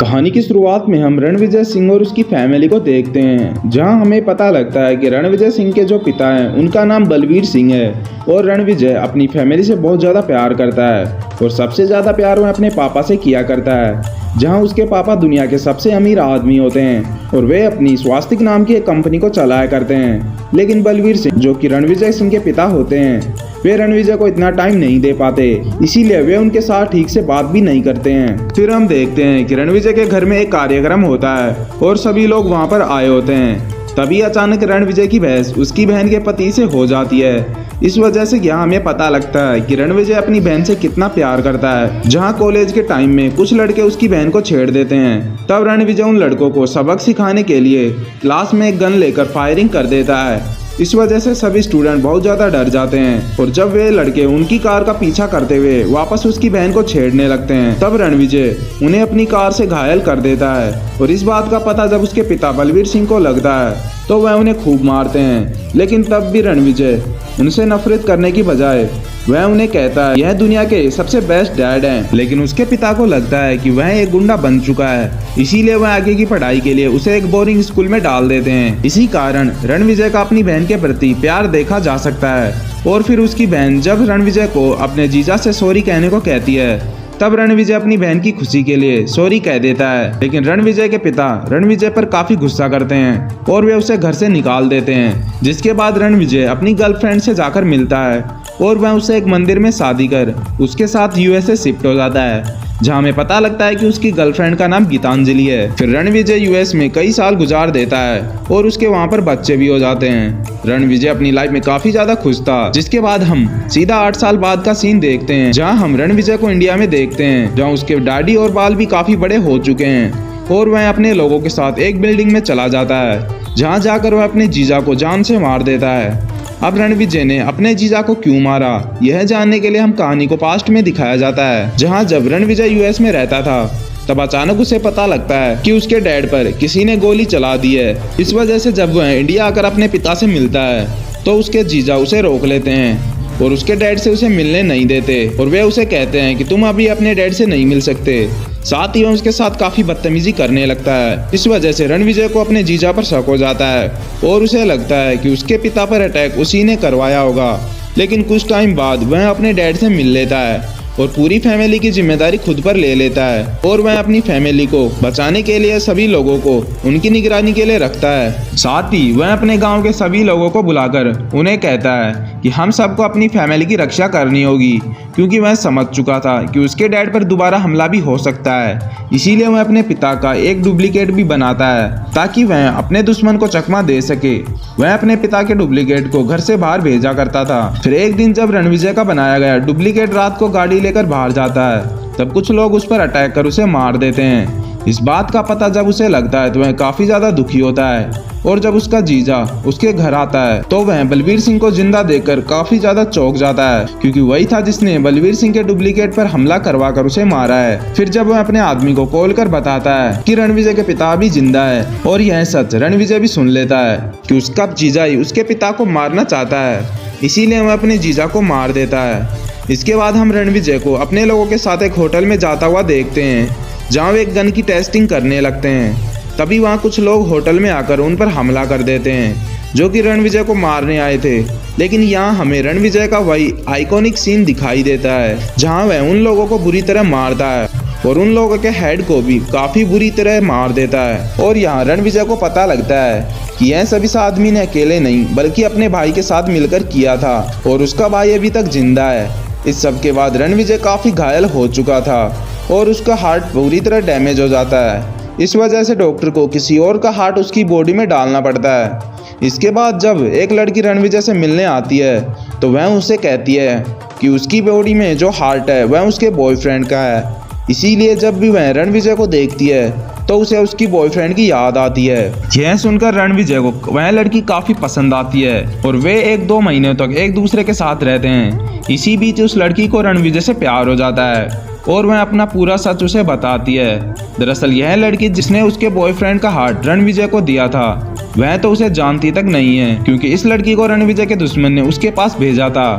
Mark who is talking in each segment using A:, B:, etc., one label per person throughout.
A: कहानी की शुरुआत में हम रणविजय सिंह और उसकी फैमिली को देखते हैं, जहां हमें पता लगता है कि रणविजय सिंह के जो पिता हैं उनका नाम बलवीर सिंह है और रणविजय अपनी फैमिली से बहुत ज़्यादा प्यार करता है और सबसे ज़्यादा प्यार वह अपने पापा से किया करता है। जहां उसके पापा दुनिया के सबसे अमीर आदमी होते हैं और वे अपनी स्वास्तिक नाम की एक कंपनी को चलाया करते हैं, लेकिन बलवीर सिंह जो कि रणविजय सिंह के पिता होते हैं वे रणविजय को इतना टाइम नहीं दे पाते, इसीलिए वे उनके साथ ठीक से बात भी नहीं करते हैं। फिर हम देखते हैं कि रणविजय के घर में एक कार्यक्रम होता है और सभी लोग वहां पर आए होते हैं। तभी अचानक रणविजय की बहस उसकी बहन के पति से हो जाती है। इस वजह से यहाँ हमें पता लगता है कि रणविजय अपनी बहन से कितना प्यार करता है। जहाँ कॉलेज के टाइम में कुछ लड़के उसकी बहन को छेड़ देते हैं, तब रणविजय उन लड़कों को सबक सिखाने के लिए क्लास में एक गन लेकर फायरिंग कर देता है। इस वजह से सभी स्टूडेंट बहुत ज़्यादा डर जाते हैं और जब वे लड़के उनकी कार का पीछा करते हुए वापस उसकी बहन को छेड़ने लगते हैं, तब रणविजय उन्हें अपनी कार से घायल कर देता है। और इस बात का पता जब उसके पिता बलवीर सिंह को लगता है तो वह उन्हें खूब मारते हैं, लेकिन तब भी रणविजय उनसे नफरत करने की बजाय वह उन्हें कहता है यह दुनिया के सबसे बेस्ट डैड हैं। लेकिन उसके पिता को लगता है कि वह एक गुंडा बन चुका है, इसीलिए वह आगे की पढ़ाई के लिए उसे एक बोरिंग स्कूल में डाल देते हैं। इसी कारण रणविजय का अपनी बहन के प्रति प्यार देखा जा सकता है। और फिर उसकी बहन जब रणविजय को अपने जीजा से सॉरी कहने को कहती है, तब रणविजय अपनी बहन की खुशी के लिए सॉरी कह देता है। लेकिन रणविजय के पिता रणविजय पर काफी गुस्सा करते हैं और वे उसे घर से निकाल देते हैं। जिसके बाद रणविजय अपनी गर्लफ्रेंड से जाकर मिलता है और वह उसे एक मंदिर में शादी कर उसके साथ यूएसए शिफ्ट हो जाता है, जहाँ हमें पता लगता है कि उसकी गर्लफ्रेंड का नाम गीतांजलि है। फिर रणविजय यूएस में कई साल गुजार देता है और उसके वहाँ पर बच्चे भी हो जाते हैं। रणविजय अपनी लाइफ में काफी ज्यादा खुश था। जिसके बाद हम सीधा 8 साल बाद का सीन देखते हैं, जहाँ हम रणविजय को इंडिया में देखते हैं, जहाँ उसके दाढ़ी और बाल भी काफी बड़े हो चुके हैं और वह अपने लोगों के साथ एक बिल्डिंग में चला जाता है, जहाँ जाकर वह अपने जीजा को जान से मार देता है। अब रणविजय ने अपने जीजा को क्यों मारा, यह जानने के लिए हम कहानी को पास्ट में दिखाया जाता है, जहां जब रणविजय यूएस में रहता था तब अचानक उसे पता लगता है कि उसके डैड पर किसी ने गोली चला दी है। इस वजह से जब वह इंडिया आकर अपने पिता से मिलता है तो उसके जीजा उसे रोक लेते हैं और उसके डैड से उसे मिलने नहीं देते और वे उसे कहते हैं कि तुम अभी अपने डैड से नहीं मिल सकते। साथ ही वह उसके साथ काफी बदतमीजी करने लगता है। इस वजह से रणविजय को अपने जीजा पर शक हो जाता है और उसे लगता है कि उसके पिता पर अटैक उसी ने करवाया होगा। लेकिन कुछ टाइम बाद वह अपने डैड से मिल लेता है और पूरी फैमिली की जिम्मेदारी खुद पर ले लेता है और वह अपनी फैमिली को बचाने के लिए सभी लोगों को उनकी निगरानी के लिए रखता है। साथ ही वह अपने गांव के सभी लोगों को बुलाकर उन्हें कहता है कि हम सबको अपनी फैमिली की रक्षा करनी होगी, क्योंकि वह समझ चुका था कि उसके डैड पर दोबारा हमला भी हो सकता है। इसीलिए वह अपने पिता का एक डुप्लीकेट भी बनाता है ताकि वह अपने दुश्मन को चकमा दे सके। वह अपने पिता के डुप्लीकेट को घर से बाहर भेजा करता था। फिर एक दिन जब रणविजय का बनाया गया डुप्लीकेट रात को गाड़ी लेकर बाहर जाता है, तब कुछ लोग उस पर अटैक कर उसे मार देते हैं। इस बात का पता जब उसे लगता है तो वह काफी ज्यादा दुखी होता है और जब उसका जीजा उसके घर आता है तो वह बलवीर सिंह को जिंदा देखकर काफी ज्यादा चौंक जाता है, क्योंकि वही था जिसने बलवीर सिंह के डुप्लीकेट पर हमला करवा कर उसे मारा है। फिर जब वह अपने आदमी को कॉल कर बताता है कि रणविजय के पिता भी जिंदा है और यह सच रणविजय भी सुन लेता है कि उसका जीजा ही उसके पिता को मारना चाहता है, इसीलिए वह अपने जीजा को मार देता है। इसके बाद हम रणविजय को अपने लोगों के साथ एक होटल में जाता हुआ देखते हैं, जहाँ वे एक गन की टेस्टिंग करने लगते हैं। तभी वहाँ कुछ लोग होटल में आकर उन पर हमला कर देते हैं, जो कि रणविजय को मारने आए थे। लेकिन यहाँ हमें रणविजय का वही आइकॉनिक सीन दिखाई देता है, जहाँ वह उन लोगों को बुरी तरह मारता है और उन लोगों के हेड को भी काफी बुरी तरह मार देता है। और यहाँ रणविजय को पता लगता है कि यह सभी आदमी ने अकेले नहीं बल्कि अपने भाई के साथ मिलकर किया था और उसका भाई अभी तक जिंदा है। इस सब के बाद रणविजय काफी घायल हो चुका था और उसका हार्ट पूरी तरह डैमेज हो जाता है। इस वजह से डॉक्टर को किसी और का हार्ट उसकी बॉडी में डालना पड़ता है। इसके बाद जब एक लड़की रणविजय से मिलने आती है तो वह उसे कहती है कि उसकी बॉडी में जो हार्ट है वह उसके बॉयफ्रेंड का है। इसीलिए जब भी वह रणविजय को देखती है तो उसे उसकी बॉयफ्रेंड की याद आती है। यह सुनकर रणविजय को वह लड़की काफी पसंद आती है और वे 1-2 महीने तक एक दूसरे के साथ रहते हैं। इसी बीच उस लड़की को रणविजय से प्यार हो जाता है और वह अपना पूरा सच उसे बताती है। दरअसल यह लड़की जिसने उसके बॉयफ्रेंड का हार्ट रणविजय को दिया था वह तो उसे जानती तक नहीं है, क्योंकि इस लड़की को रणविजय के दुश्मन ने उसके पास भेजा था।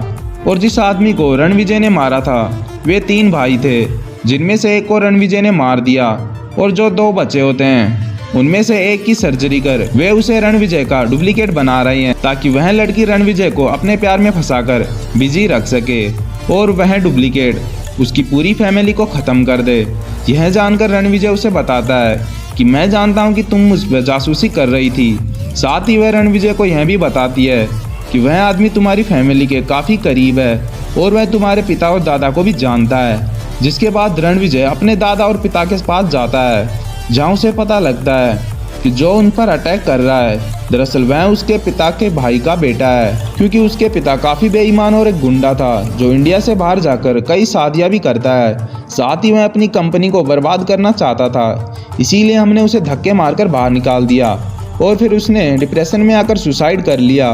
A: और जिस आदमी को रणविजय ने मारा था वे 3 भाई थे, जिनमें से एक को रणविजय ने मार दिया और जो 2 बच्चे होते हैं उनमें से एक की सर्जरी कर वे उसे रणविजय का डुप्लीकेट बना रही हैं ताकि वह लड़की रणविजय को अपने प्यार में फंसाकर बिजी रख सके और वह डुप्लीकेट उसकी पूरी फैमिली को ख़त्म कर दे। यह जानकर रणविजय उसे बताता है कि मैं जानता हूं कि तुम मुझ पर जासूसी कर रही थी। साथ ही वह रणविजय को यह भी बताती है कि वह आदमी तुम्हारी फैमिली के काफ़ी करीब है और वह तुम्हारे पिता और दादा को भी जानता है। जिसके बाद रणविजय अपने दादा और पिता के पास जाता है जहाँ उसे पता लगता है कि जो उन पर अटैक कर रहा है दरअसल वह उसके पिता के भाई का बेटा है, क्योंकि उसके पिता काफ़ी बेईमान और एक गुंडा था जो इंडिया से बाहर जाकर कई शादियाँ भी करता है। साथ ही वह अपनी कंपनी को बर्बाद करना चाहता था, इसीलिए हमने उसे धक्के मारकर बाहर निकाल दिया और फिर उसने डिप्रेशन में आकर सुसाइड कर लिया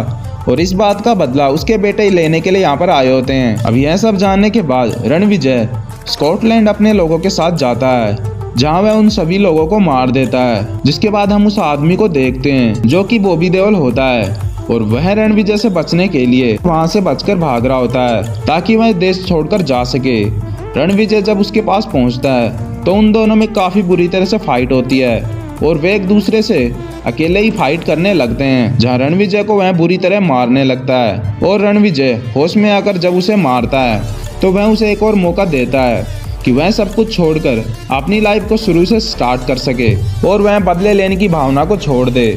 A: और इस बात का बदला उसके बेटे लेने के लिए यहाँ पर आए होते हैं। अब यह सब जानने के बाद रणविजय स्कॉटलैंड अपने लोगों के साथ जाता है जहाँ वह उन सभी लोगों को मार देता है। जिसके बाद हम उस आदमी को देखते हैं जो कि बॉबी देओल होता है और वह रणविजय से बचने के लिए वहाँ से बचकर भाग रहा होता है ताकि वह देश छोड़कर जा सके। रणविजय जब उसके पास पहुँचता है तो उन दोनों में काफ़ी बुरी तरह से फाइट होती है और वे एक दूसरे से अकेले ही फाइट करने लगते हैं, जहाँ रणविजय को वह बुरी तरह मारने लगता है और रणविजय होश में आकर जब उसे मारता है तो वह उसे एक और मौका देता है कि वह सब कुछ छोड़कर अपनी लाइफ को शुरू से स्टार्ट कर सके और वह बदले लेने की भावना को छोड़ दे।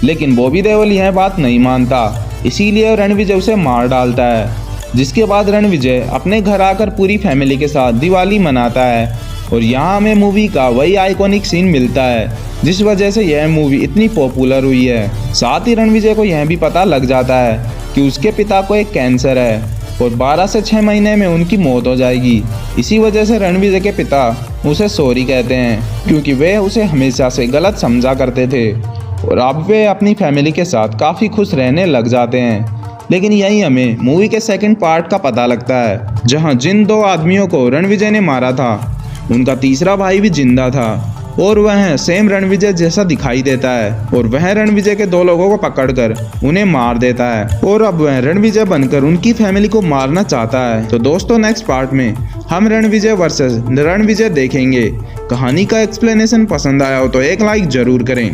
A: लेकिन बॉबी देओल यह बात नहीं मानता, इसीलिए रणविजय उसे मार डालता है। जिसके बाद रणविजय अपने घर आकर पूरी फैमिली के साथ दिवाली मनाता है और यहाँ हमें मूवी का वही आइकॉनिक सीन मिलता है जिस वजह से यह मूवी इतनी पॉपुलर हुई है। साथ ही रणविजय को यह भी पता लग जाता है कि उसके पिता को एक कैंसर है और 12 से 6 महीने में उनकी मौत हो जाएगी। इसी वजह से रणविजय के पिता उसे सॉरी कहते हैं क्योंकि वे उसे हमेशा से गलत समझा करते थे और अब वे अपनी फैमिली के साथ काफ़ी खुश रहने लग जाते हैं। लेकिन यही हमें मूवी के सेकंड पार्ट का पता लगता है जहां जिन 2 आदमियों को रणविजय ने मारा था उनका तीसरा भाई भी जिंदा था और वह सेम रणविजय जैसा दिखाई देता है और वह रणविजय के 2 लोगों को पकड़कर उन्हें मार देता है और अब वह रणविजय बनकर उनकी फैमिली को मारना चाहता है। तो दोस्तों नेक्स्ट पार्ट में हम रणविजय वर्सेस रणविजय देखेंगे। कहानी का एक्सप्लेनेशन पसंद आया हो तो एक लाइक जरूर करें।